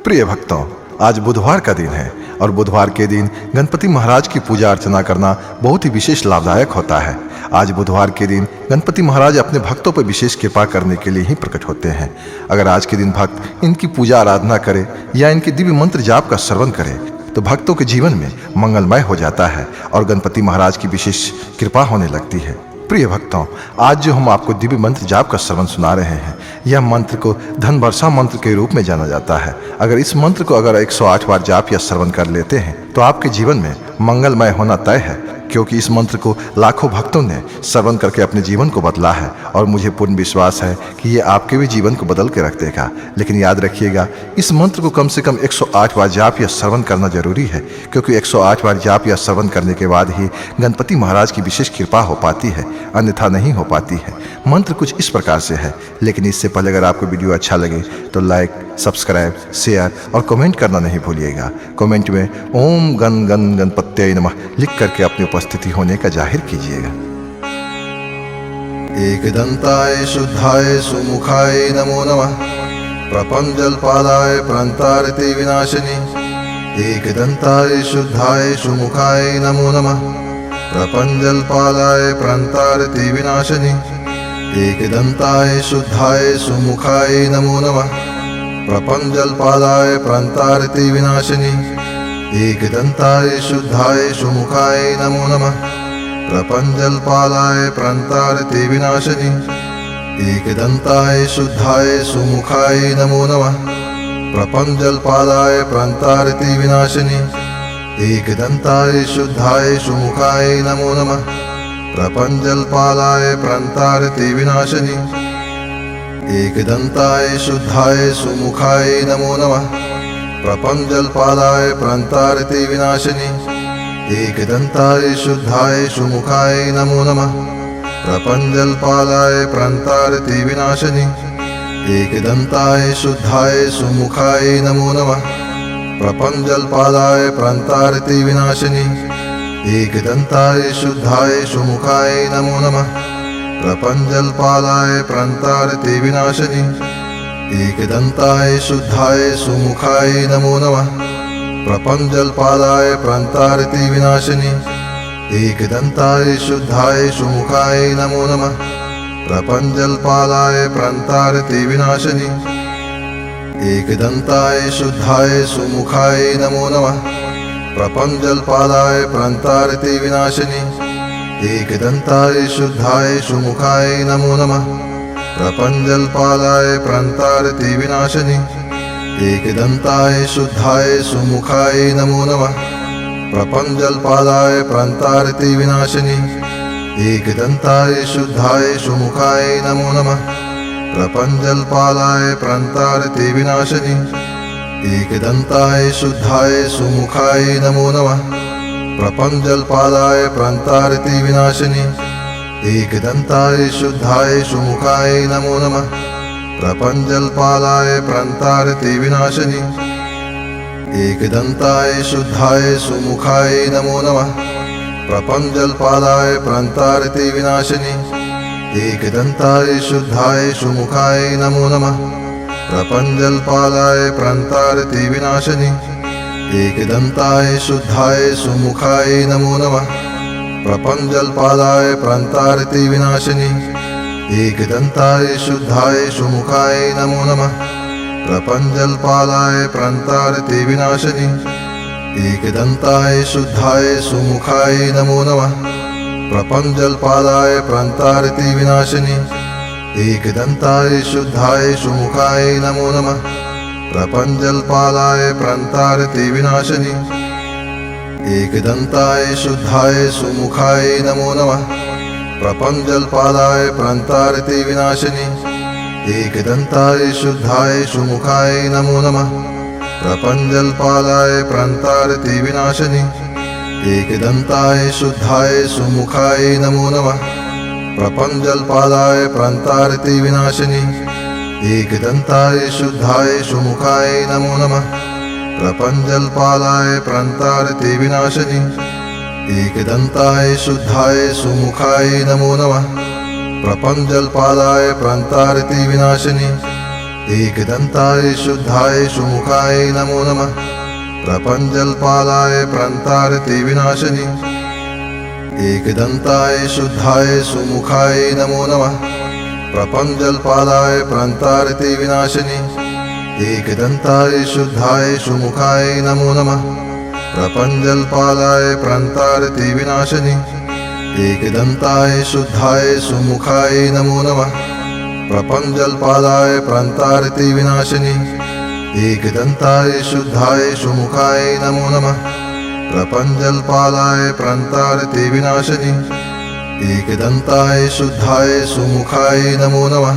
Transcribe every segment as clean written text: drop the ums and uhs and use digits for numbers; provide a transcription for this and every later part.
प्रिय भक्तों, आज बुधवार का दिन है और बुधवार के दिन गणपति महाराज की पूजा अर्चना करना बहुत ही विशेष लाभदायक होता है। आज बुधवार के दिन गणपति महाराज अपने भक्तों पर विशेष कृपा करने के लिए ही प्रकट होते हैं। अगर आज के दिन भक्त इनकी पूजा आराधना करे या इनके दिव्य मंत्र जाप का श्रवण करे तो भक्तों के जीवन में मंगलमय हो जाता है और गणपति महाराज की विशेष कृपा होने लगती है। प्रिय भक्तों, आज जो हम आपको दिव्य मंत्र जाप का श्रवण सुना रहे हैं, यह मंत्र को धन वर्षा मंत्र के रूप में जाना जाता है। अगर इस मंत्र को 108 बार जाप या श्रवण कर लेते हैं तो आपके जीवन में मंगलमय होना तय है, क्योंकि इस मंत्र को लाखों भक्तों ने श्रवण करके अपने जीवन को बदला है और मुझे पूर्ण विश्वास है कि ये आपके भी जीवन को बदल के रख देगा। लेकिन याद रखिएगा, इस मंत्र को कम से कम 108 बार जाप या श्रवण करना जरूरी है, क्योंकि 108 बार जाप या श्रवण करने के बाद ही गणपति महाराज की विशेष कृपा हो पाती है, अन्यथा नहीं हो पाती है। मंत्र कुछ इस प्रकार से है, लेकिन इससे पहले अगर आपको वीडियो अच्छा लगे तो लाइक, सब्सक्राइब, शेयर और कमेंट करना नहीं भूलिएगा। कमेंट में ओम गण गण गणपत्यै नमः लिख करके अपनी उपस्थिति होने का जाहिर कीजिएगा। एकदंताय शुद्धाय सुमुखाय नमो नमः। प्रपंजलपादाय प्रंतारति विनाशिनी। एकदंताय शुद्धाय सुमुखाय नमो नमः। प्रपंजलपादाय प्रंतारति विनाशिनी। एकदंताय शुद्धाय सुमुखाय नमो नमः। प्रपंजलपादाय प्रंतारति विनाशिनी। एकदंताय शुद्धाय सुमुखाय नमो नमः। प्रपंजलपादाय प्रंतारति विनाशिनी। एकदंताय शुद्धाय सुमुखाय नमो नमः। प्रपंजलपादाय प्रंतारति विनाशिनी। एकदंताय शुद्धाय सुमुखाय नमो नमः। प्रपंजलपादाय प्रंतारति विनाशिनी। एकदंताय शुद्धाय सुमुखाय नमो नमः। प्रपंजलपादाय प्रंतारति विनाशिनी। एकदंताय शुद्धाय सुमुखाय नमो नमः। प्रपंजलपादाय प्रंतारति विनाशिनी। एकदंताय शुद्धाय सुमुखाय नमो नमः। प्रपंजलपादाय प्रंतारति विनाशिनी। एकदंताय शुद्धाय सुमुखाय नमो नमः। प्रपंजलपादाय प्रंतारति विनाशिनी। एकदंताय शुद्धाय सुमुखाय नमो नमः। प्रपंजलपादाय प्रंतारति विनाशिनी। एकदंताय शुद्धाय सुमुखाय नमो नमः। प्रपंजलपादाय प्रंतारति विनाशिनी। एकदंताय शुद्धाय सुमुखाय नमो नमः। प्रपंजलपादाय प्रंतारति विनाशिनी। एकदंताय शुद्धाय सुमुखाय नमो नमः। प्रपंजलपादाय प्रंतारति विनाशिनी। एकदंताय शुद्धाय सुमुखाय नमो नमः। प्रपंजलपादाय प्रंतारति विनाशिनी। एकदंताय शुद्धाय सुमुखाय नमो नमः। प्रपंजलपादाय प्रंतारति विनाशिनी। एकदंताय शुद्धाय सुमुखाय नमो नमः। प्रपंजलपादाय प्रंतारति विनाशिनी। एकदंताय शुद्धाय सुमुखाय नमो नमः। प्रपंजलपादाय प्रंतारति विनाशिनी। एकदंताय शुद्धाय सुमुखाय नमो नमः। प्रपंजलपादाय प्रंतारति विनाशिनी। एकदंताय शुद्धाय सुमुखाय नमो नमः। प्रपंजलपादाय प्रंतारति विनाशिनी। एकदंताय शुद्धाय सुमुखाय नमो नमः। प्रपंजलपादाय प्रंतारति विनाशिनी। एकदंताय शुद्धाय सुमुखाय नमो नमः। प्रपंजलपादाय प्रंतारति विनाशिनी। एकदंताय शुद्धाय सुमुखाय नमो नमः। प्रपंजलपादाय प्रंतारति विनाशिनी। एकदंताय शुद्धाय सुमुखाय नमो नमः। प्रपंजलपादाय प्रंतारति विनाशिनी। एकदंताय शुद्धाय सुमुखाय नमो नमः। प्रपंजलपादाय प्रंतारति विनाशिनी। एकदंताय शुद्धाय सुमुखाय नमो नमः। प्रपंजलपादाय प्रंतारति विनाशिनी। एकदंताय शुद्धाय सुमुखाय नमो नमः। प्रपंजलपादाय प्रंतारति विनाशिनी। एकदंताय शुद्धाय सुमुखाय नमो नमः। प्रपंजलपादाय प्रंतारति विनाशिनी। एकदंताय शुद्धाय सुमुखाय नमो नमः। प्रपंजलपादाय प्रंतारति विनाशिनी। एकदन्ताय शुद्धाय सुमुखाय नमो नमः। प्रपञ्चल्पालाय प्रन्तारति विनाशिनि। एकदन्ताय शुद्धाय सुमुखाय नमो नमः। प्रपञ्चल्पालाय प्रन्तारति विनाशिनि। एकदन्ताय शुद्धाय सुमुखाय नमो नमः। प्रपञ्चल्पालाय प्रन्तारति विनाशिनि। एकदन्ताय शुद्धाय सुमुखाय नमो नमः। प्रपञ्चल्पालाय प्रन्तारति विनाशिनि। एकदन्ताय शुद्धाय सुमुखाय नमो नमः। प्रपञ्चल्पालाय प्रन्तारति विनाशिनि। एकदन्ताय शुद्धाय सुमुखाय नमो नमः।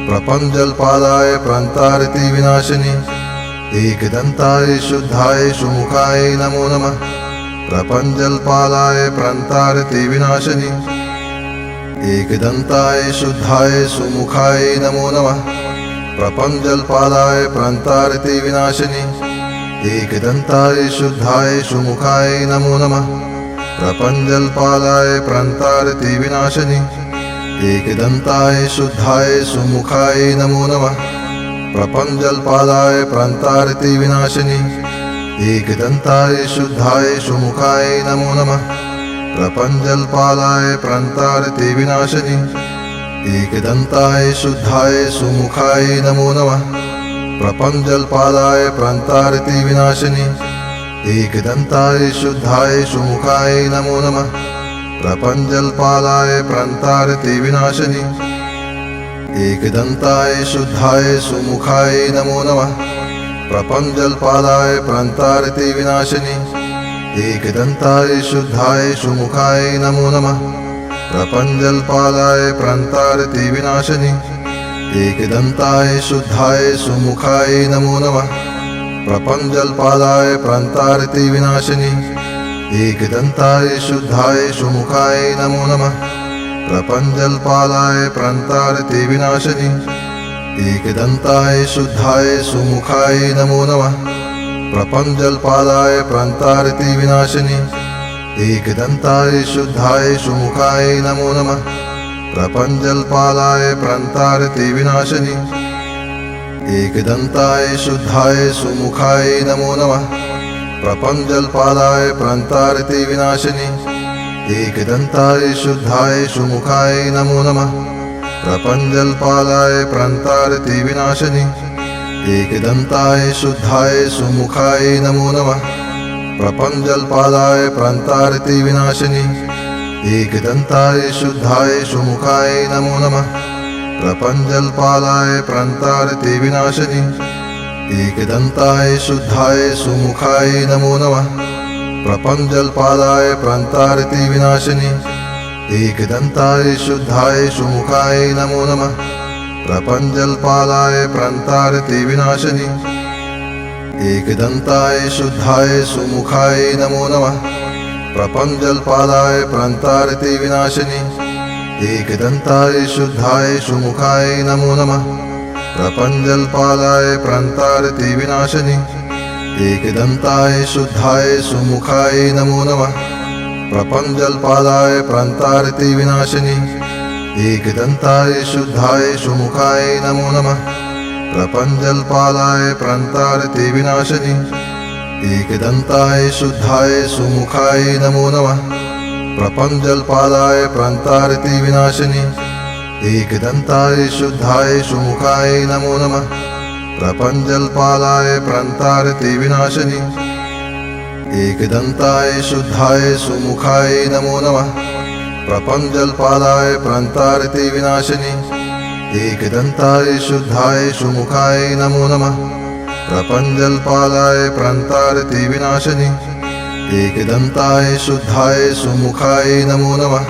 प्रपञ्चल्पालाय प्रन्तारति विनाशिनि। एकदन्ताय शुद्धाय सुमुखाय नमो नमः। प्रपञ्चल्पालाय प्रन्तारति विनाशिनि। एकदन्ताय शुद्धाय सुमुखाय नमो नमः। प्रपञ्चल्पालाय प्रन्तारति विनाशिनि। एकदन्ताय शुद्धाय सुमुखाय नमो नमः। प्रपञ्चल्पालाय प्रन्तारति विनाशिनि। एकदन्ताय शुद्धाय सुमुखाय नमो नमः। प्रपञ्चल्पालाय प्रन्तारति विनाशिनि। एकदन्ताय शुद्धाय सुमुखाय नमो नमः। प्रपञ्चल्पालाय प्रन्तारति विनाशिनि। एकदन्ताय शुद्धाय सुमुखाय नमो नमः। प्रपञ्चल्पालाय प्रन्तारति विनाशिनि। एकदन्ताय शुद्धाय सुमुखाय नमो नमः। प्रपञ्चल्पालाय प्रन्तारति विनाशिनि। एकदन्ताय शुद्धाय सुमुखाय नमो नमः। प्रपञ्चल्पालाय प्रन्तारति विनाशिनि। एकदन्ताय शुद्धाय सुमुखाय नमो नमः। प्रपञ्चल्पालाय प्रन्तारति विनाशिनि। एकदन्ताय शुद्धाय सुमुखाय नमो नमः। प्रपञ्चल्पालाय प्रन्तारति विनाशिनि। एकदन्ताय शुद्धाय सुमुखाय नमो नमः। प्रपञ्चल्पालाय प्रन्तारति विनाशिनि। एकदन्ताय शुद्धाय सुमुखाय नमो नमः। प्रपञ्चल्पालाय प्रन्तारति विनाशिनि। एकदन्ताय शुद्धाय सुमुखाय नमो नमः। प्रपञ्चल्पालाय प्रन्तारति विनाशिनि। एकदन्ताय शुद्धाय सुमुखाय नमो नमः। प्रपञ्चल्पालाय प्रन्तारति विनाशिनि। एकदन्ताय शुद्धाय सुमुखाय नमो नमः। प्रपञ्चल्पालाय प्रन्तारति विनाशिनि। एकदन्ताय शुद्धाय सुमुखाय नमो नमः। प्रपञ्चल्पालाय प्रन्तारति विनाशिनि। एकदन्ताय शुद्धाय सुमुखाय नमो नमः। प्रपञ्चल्पालाय प्रन्तारति विनाशिनि। एकदन्ताय शुद्धाय सुमुखाय नमो नमः। प्रपञ्चल्पालाय प्रन्तारति विनाशिनि। एकदन्ताय शुद्धाय सुमुखाय नमो नमः। प्रपञ्चल्पालाय प्रन्तारति विनाशिनि। एकदन्ताय शुद्धाय सुमुखाय नमो नमः। प्रपञ्चल्पालाय प्रन्तारति विनाशिनि। एकदन्ताय शुद्धाय सुमुखाय नमो नमः। प्रपञ्चल्पालाय प्रन्तारति विनाशिनि। एकदन्ताय शुद्धाय सुमुखाय नमो नमः। प्रपञ्चल्पालाय प्रन्तारति विनाशिनि। एकदन्ताय शुद्धाय सुमुखाय नमो नमः। प्रपञ्चल्पालाय प्रन्तारति विनाशिनि। एकदन्ताय शुद्धाय सुमुखाय नमो नमः। प्रपञ्चल्पालाय प्रन्तारति विनाशिनि। एकदन्ताय शुद्धाय सुमुखाय नमो नमः। प्रपञ्चल्पालाय प्रन्तारति विनाशिनि। एकदन्ताय शुद्धाय सुमुखाय नमो नमः। प्रपञ्चल्पालाय प्रन्तारति विनाशिनि। एकदन्ताय शुद्धाय सुमुखाय नमो नमः। प्रपञ्चल्पालाय प्रन्तारति विनाशिनि। एकदन्ताय शुद्धाय सुमुखाय नमो नमः।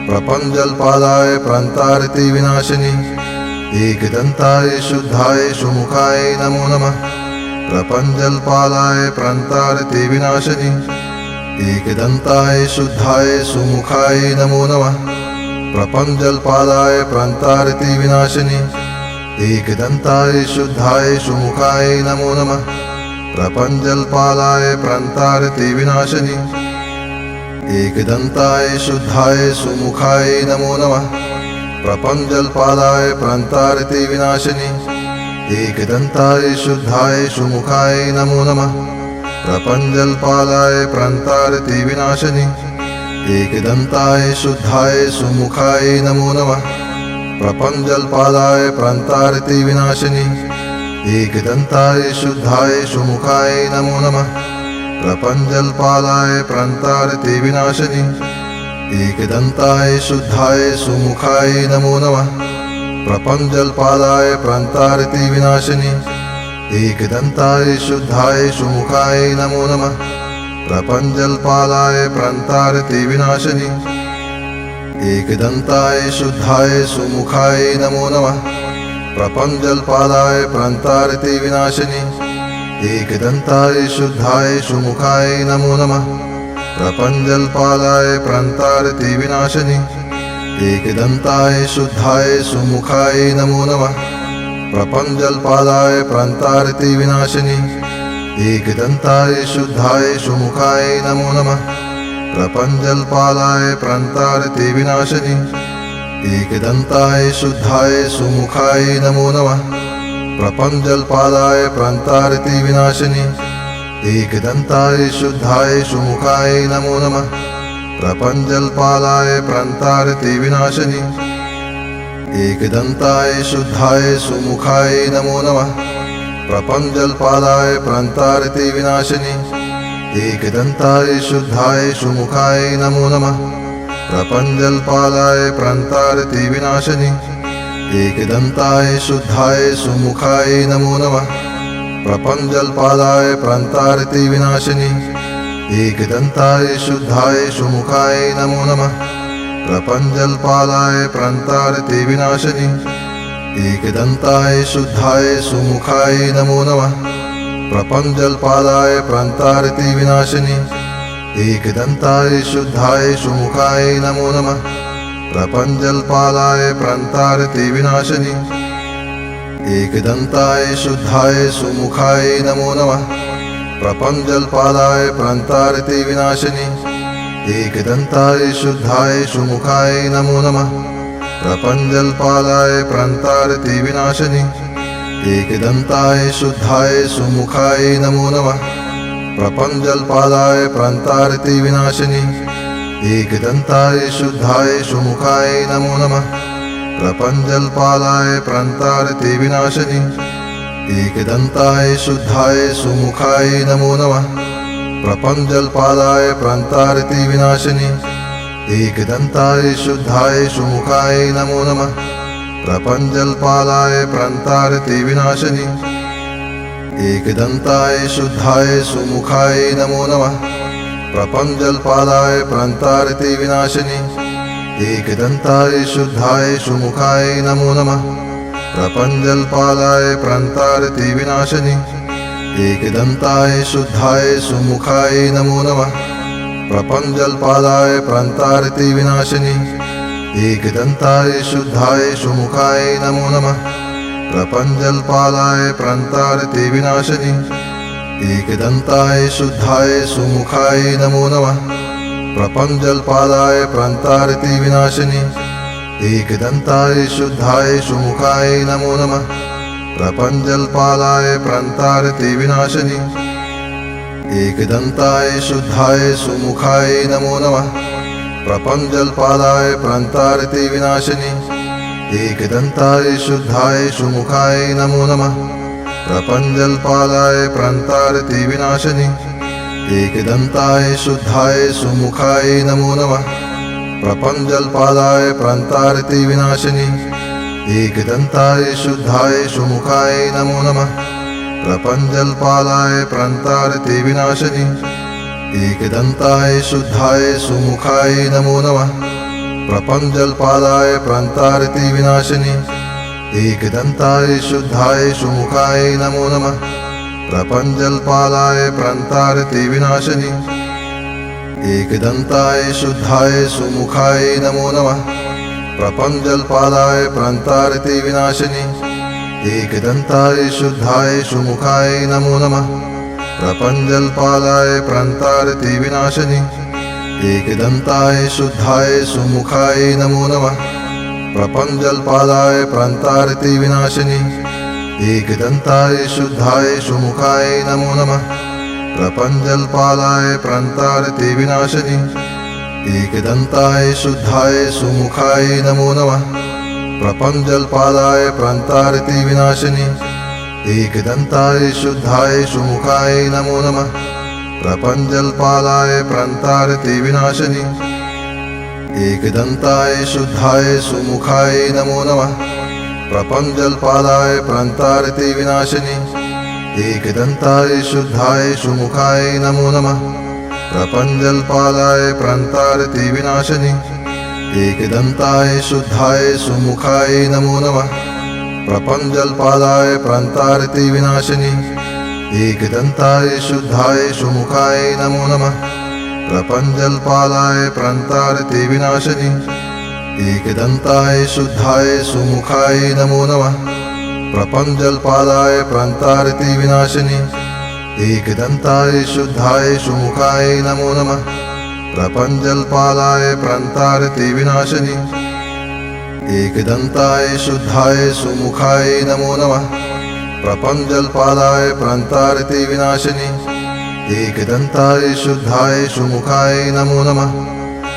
प्रपञ्चल्पालाय प्रन्तारति विनाशिनि। एकदन्ताय शुद्धाय सुमुखाय नमो नमः। प्रपञ्चल्पालाय प्रन्तारति विनाशिनि। एकदन्ताय शुद्धाय सुमुखाय नमो नमः। प्रपञ्चल्पालाय प्रन्तारति विनाशिनि। एकदन्ताय शुद्धाय सुमुखाय नमो नमः। प्रपञ्चल्पालाय प्रन्तारति विनाशिनि। एकदन्ताय शुद्धाय सुमुखाय नमो नमः। प्रपञ्चल्पालाय प्रन्तारति विनाशिनि। एकदन्ताय शुद्धाय सुमुखाय नमो नमः। प्रपञ्चलपालाय प्रान्तारति विनाशिनि एकदन्ताय शुद्धाय सुमुखाय नमो नमः। प्रपञ्चलपालाय प्रान्तारति विनाशिनि एकदन्ताय शुद्धाय सुमुखाय नमो नमः। प्रपञ्चलपालाय प्रान्तारति विनाशिनि एकदन्ताय शुद्धाय सुमुखाय नमो नमः। प्रपञ्चलपालाय प्रान्तारति विनाशिनि एकदन्ताय शुद्धाय सुमुखाय नमो नमः। प्रपञ्चलपालाय प्रान्तारति विनाशिनि एकदन्ताय शुद्धाय सुमुखाय नमो नमः। प्रपञ्चलपालाय प्रान्तारति विनाशिनि एकदन्ताय शुद्धाय सुमुखाय नमो नमः। प्रपञ्चलपालाय प्रान्तारति विनाशिनि एकदन्ताय शुद्धाय सुमुखाय नमो नमः। प्रपञ्चलपालाय प्रान्तारति विनाशिनि एकदन्ताय शुद्धाय सुमुखाय नमो नमः। प्रपञ्चलपालाय प्रान्तारति विनाशिनि एकदन्ताय शुद्धाय सुमुखाय नमो नमः। प्रपञ्चलपालाय प्रान्तारति विनाशिनि एकदन्ताय शुद्धाय सुमुखाय नमो नमः। प्रपञ्चलपालाय प्रान्तारति विनाशिनि एकदन्ताय शुद्धाय सुमुखाय नमो नमः। प्रपञ्चलपालाय प्रान्तारति विनाशिनि एकदन्ताय शुद्धाय सुमुखाय नमो नमः। प्रपञ्चलपालाय प्रान्तारति विनाशिनि एकदन्ताय शुद्धाय सुमुखाय नमो नमः। प्रपञ्चलपालाय प्रान्तारति विनाशिनि एकदन्ताय शुद्धाय सुमुखाय नमो नमः। प्रपञ्चलपालाय प्रान्तारति विनाशिनि एकदन्ताय शुद्धाय सुमुखाय नमो नमः। प्रपञ्चलपालाय प्रान्तारति विनाशिनि एकदन्ताय शुद्धाय सुमुखाय नमो नमः। प्रपञ्चलपालाय प्रान्तारति विनाशिनि एकदन्ताय शुद्धाय सुमुखाय नमो नमः। प्रपञ्चलपालाय प्रान्तारति विनाशिनि एकदन्ताय शुद्धाय सुमुखाय नमो नमः। प्रपञ्चलपालाय प्रान्तारति विनाशिनि एकदन्ताय शुद्धाय सुमुखाय नमो नमः। प्रपञ्चलपालाय प्रान्तारति विनाशिनि एकदन्ताय शुद्धाय सुमुखाय नमो नमः। प्रपञ्चलपालाय प्रान्तारति विनाशिनि एकदन्ताय शुद्धाय सुमुखाय नमो नमः। प्रपञ्चलपालाय प्रान्तारति विनाशिनि एकदन्ताय शुद्धाय सुमुखाय नमो नमः। प्रपञ्चलपालाय प्रान्तारति विनाशिनि एकदन्ताय शुद्धाय सुमुखाय नमो नमः। प्रपञ्चलपालाय प्रान्तारति विनाशिनि एकदन्ताय शुद्धाय सुमुखाय नमो नमः। प्रपञ्चलपालाय प्रान्तारति विनाशिनि एकदन्ताय शुद्धाय सुमुखाय नमो नमः। प्रपञ्चलपालाय प्रान्तारति विनाशिनि एकदन्ताय शुद्धाय सुमुखाय नमो नमः। प्रपञ्चलपालाय प्रान्तारति विनाशिनि एकदन्ताय शुद्धाय सुमुखाय नमो नमः। प्रपञ्चलपालाय प्रान्तारति विनाशिनि एकदन्ताय शुद्धाय सुमुखाय नमो नमः। प्रपञ्चलपालाय प्रान्तारति विनाशिनि एकदन्ताय शुद्धाय सुमुखाय नमो नमः। प्रपञ्चलपालाय प्रान्तारति विनाशिनि एकदन्ताय शुद्धाय सुमुखाय नमो नमः। प्रपञ्चलपालाय प्रान्तारति विनाशिनि एकदन्ताय शुद्धाय सुमुखाय नमो नमः। प्रपञ्चलपालाय प्रान्तारति विनाशिनि एकदन्ताय शुद्धाय सुमुखाय नमो नमः। प्रपञ्चलपालाय प्रान्तारति विनाशिनि एकदन्ताय शुद्धाय सुमुखाय नमो नमः। प्रपञ्चलपालाय प्रान्तारति विनाशिनि एकदन्ताय शुद्धाय सुमुखाय नमो नमः। प्रपञ्चलपालाय प्रान्तारति विनाशिनि एकदन्ताय शुद्धाय सुमुखाय नमो नमः। प्रपञ्चलपालाय प्रान्तारति विनाशिनि एकदन्ताय शुद्धाय सुमुखाय नमो नमः। प्रपञ्चलपालाय प्रान्तारति विनाशिनि एकदन्ताय शुद्धाय सुमुखाय नमो नमः। प्रपञ्चलपालाय प्रान्तारति विनाशिनि एकदन्ताय शुद्धाय सुमुखाय नमो नमः। प्रपञ्चल्पालाय प्रान्तारति विनाशिनि एकदन्ताय शुद्धाय सुमुखाय नमो नमः। प्रपञ्चल्पालाय प्रान्तारति विनाशिनि एकदन्ताय शुद्धाय सुमुखाय नमो नमः। प्रपञ्चल्पालाय प्रान्तारति विनाशिनि एकदन्ताय शुद्धाय सुमुखाय नमो नमः। प्रपञ्चल्पालाय प्रान्तारति विनाशिनि एकदन्ताय शुद्धाय सुमुखाय नमो नमः। प्रपञ्चल्पालाय प्रान्तारति विनाशिनि एकदन्ताय शुद्धाय सुमुखाय नमो नमः। प्रपञ्चल्पालाय प्रान्तारति विनाशिनि एकदन्ताय शुद्धाय सुमुखाय नमो नमः। प्रपञ्चल्पालाय प्रान्तारति विनाशिनि एकदन्ताय शुद्धाय सुमुखाय नमो नमः। प्रपञ्चल्पालाय प्रान्तारति विनाशिनि एकदन्ताय शुद्धाय सुमुखाय नमो नमः। प्रपञ्चल्पालाय प्रान्तारति विनाशिनि एकदन्ताय शुद्धाय सुमुखाय नमो नमः। प्रपञ्चल्पालाय प्रान्तारति विनाशिनि एकदन्ताय शुद्धाय सुमुखाय नमो नमः।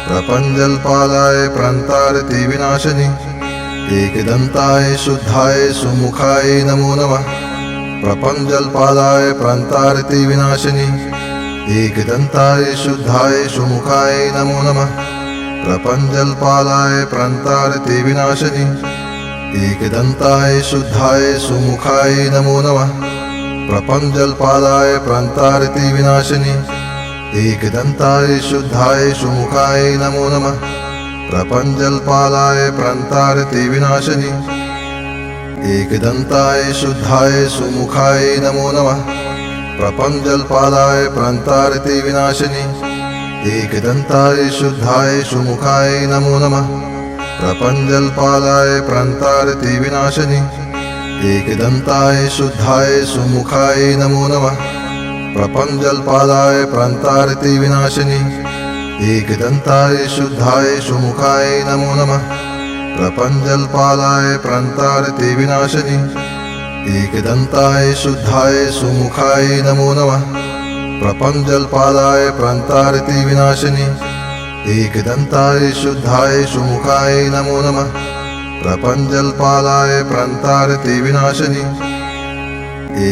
प्रपञ्चल्पालाय प्रान्तारति विनाशिनि एकदन्ताय शुद्धाय सुमुखाय नमो नमः। प्रपञ्चल्पालाय प्रान्तारति विनाशिनि एकदन्ताय शुद्धाय सुमुखाय नमो नमः। प्रपञ्चल्पालाय प्रान्तारति विनाशिनि एकदन्ताय शुद्धाय सुमुखाय नमो नमः। प्रपञ्चल्पालाय प्रान्तारति विनाशिनि एकदन्ताय शुद्धाय सुमुखाय नमो नमः। प्रपञ्चल्पालाय प्रान्तारति विनाशिनि एकदन्ताय शुद्धाय सुमुखाय नमो नमः। प्रपञ्चल्पालाय प्रान्तारति विनाशिनि एकदन्ताय शुद्धाय सुमुखाय नमो नमः। प्रपञ्चल्पालाय प्रान्तारति विनाशिनि एकदन्ताय शुद्धाय सुमुखाय नमो नमः। प्रपञ्चल्पालाय प्रान्तारति विनाशिनि एकदन्ताय शुद्धाय सुमुखाय नमो नमः। प्रपञ्चल्पालाय प्रान्तारति विनाशिनि एकदन्ताय शुद्धाय सुमुखाय नमो नमः। प्रपञ्चल्पालाय प्रान्तारति विनाशिनि एकदन्ताय शुद्धाय सुमुखाय नमो नमः। प्रपञ्चल्पालाय प्रान्तारति विनाशिनि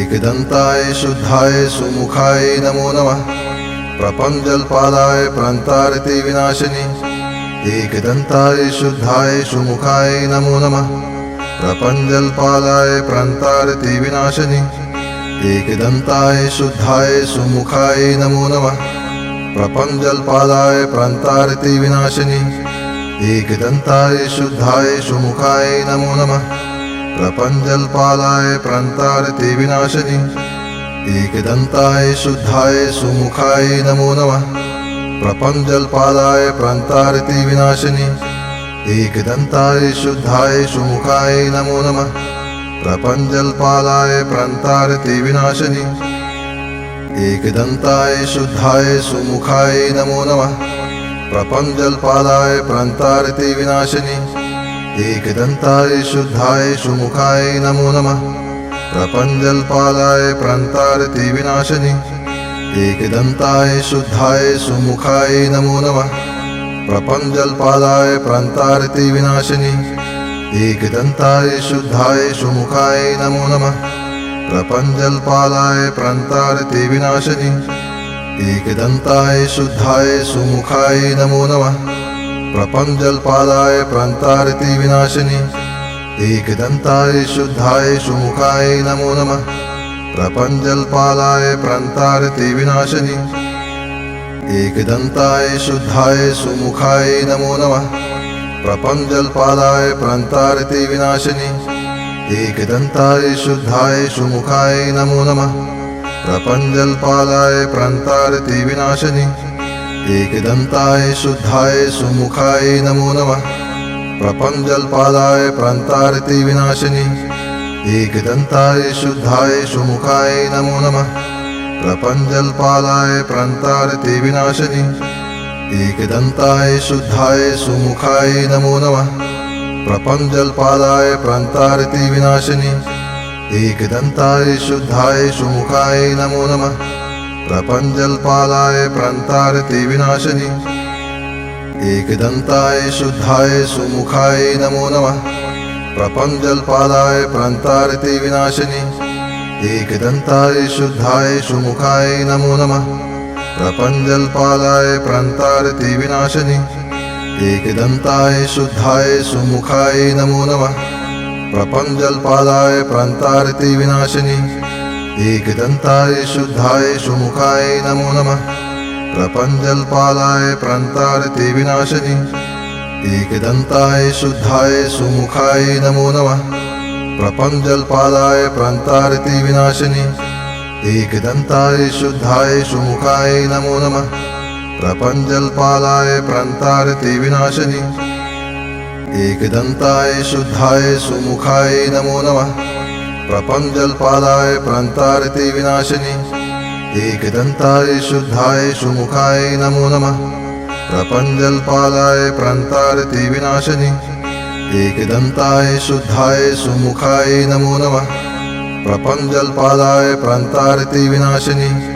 एकदन्ताय शुद्धाय सुमुखाय नमो नमः। प्रपञ्चल्पालाय प्रान्तारति विनाशिनि एकदन्ताय शुद्धाय सुमुखाय नमो नमः। प्रपञ्चल्पालाय प्रान्तारति विनाशिनि एकदन्ताय शुद्धाय सुमुखाय नमो नमः। प्रपञ्चल्पालाय प्रान्तारति विनाशिनि एकदन्ताय शुद्धाय सुमुखाय नमो नमः। प्रपञ्चल्पालाय प्रान्तारति विनाशिनि एकदन्ताय शुद्धाय सुमुखाय नमो नमः। प्रपञ्चल्पालाय प्रान्तारति विनाशिनि एकदन्ताय शुद्धाय सुमुखाय नमो नमः। प्रपञ्चल्पालाय प्रान्तारति विनाशिनि एकदन्ताय शुद्धाय सुमुखाय नमो नमः। प्रपञ्चल्पालाय प्रान्तारति विनाशिनि एकदन्ताय शुद्धाय सुमुखाय नमो नमः। प्रपञ्चल्पालाय प्रान्तारति विनाशिनि एकदन्ताय शुद्धाय सुमुखाय नमो नमः। प्रपञ्चल्पालाय प्रान्तारति विनाशिनि एकदन्ताय शुद्धाय सुमुखाय नमो नमः। प्रपञ्चल्पालाय प्रान्तारति विनाशिनि एकदन्ताय शुद्धाय सुमुखाय नमो नमः। प्रपञ्चल्पालाय प्रान्तारति विनाशिनि एकदन्ताय शुद्धाय सुमुखाय नमो नमः। प्रपञ्चल्पालाय प्रान्तारति विनाशिनि एकदन्ताय शुद्धाय सुमुखाय नमो नमः। प्रपञ्चल्पालाय प्रान्तारति विनाशिनि एकदन्ताय शुद्धाय सुमुखाय नमो नमः। प्रपञ्चल्पालाय प्रान्तारति विनाशिनि एकदन्ताय शुद्धाय सुमुखाय नमो नमः। प्रपञ्चल्पालाय प्रान्तारति विनाशिनि एकदन्ताय शुद्धाय सुमुखाय नमो नमः। प्रपञ्चल्पालाय प्रान्तारति विनाशिनि एकदन्ताय शुद्धाय सुमुखाय नमो नमः। प्रपञ्चल्पालाय प्रान्तारति विनाशिनि एकदन्ताय शुद्धाय सुमुखाय नमो नमः। प्रपञ्चलपालाय प्रान्तारति विनाशिनि। एकदन्ताय शुद्धाय सुमुखाय नमो नमः। प्रपञ्चलपालाय प्रान्तारति विनाशिनि। एकदन्ताय शुद्धाय सुमुखाय नमो नमः। प्रपञ्चलपालाय प्रान्तारति विनाशिनि। एकदन्ताय शुद्धाय सुमुखाय नमो नमः। प्रपञ्चलपालाय प्रान्तारति विनाशिनि। एकदन्ताय शुद्धाय सुमुखाय नमो नमः। प्रपञ्चलपालाय प्रान्तारति विनाशिनि। एकदन्ताय शुद्धाय सुमुखाय नमो नमः। प्रपञ्चलपालाय प्रान्तारति विनाशिनि। एकदन्ताय शुद्धाय सुमुखाय नमो नमः। प्रपञ्चलपालाय प्रान्तारति विनाशिनि। एकदन्ताय शुद्धाय सुमुखाय नमो नमः। प्रपञ्चलपालाय प्रान्तारति विनाशिनि। एकदन्ताय शुद्धाय सुमुखाय नमो नमः। प्रपञ्चलपालाय प्रान्तारति विनाशिनि। एकदन्ताय शुद्धाय सुमुखाय नमो नमः। प्रपञ्चलपालाय प्रान्तारति विनाशिनि।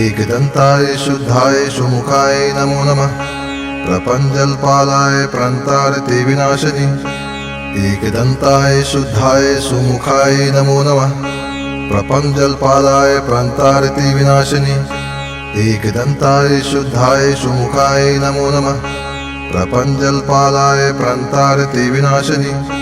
एकदन्ताय शुद्धाय सुमुखाय नमो नमः। प्रपञ्चलपालाय प्रान्तारति विनाशिनि। एकदन्ताय शुद्धाय सुमुखाय नमो नमः। प्रपञ्चलपालाय प्रान्तारति विनाशिनि। एकदन्ताय शुद्धाय सुमुखाय नमो नमः। प्रपञ्चलपालाय प्रान्तारति विनाशिनि।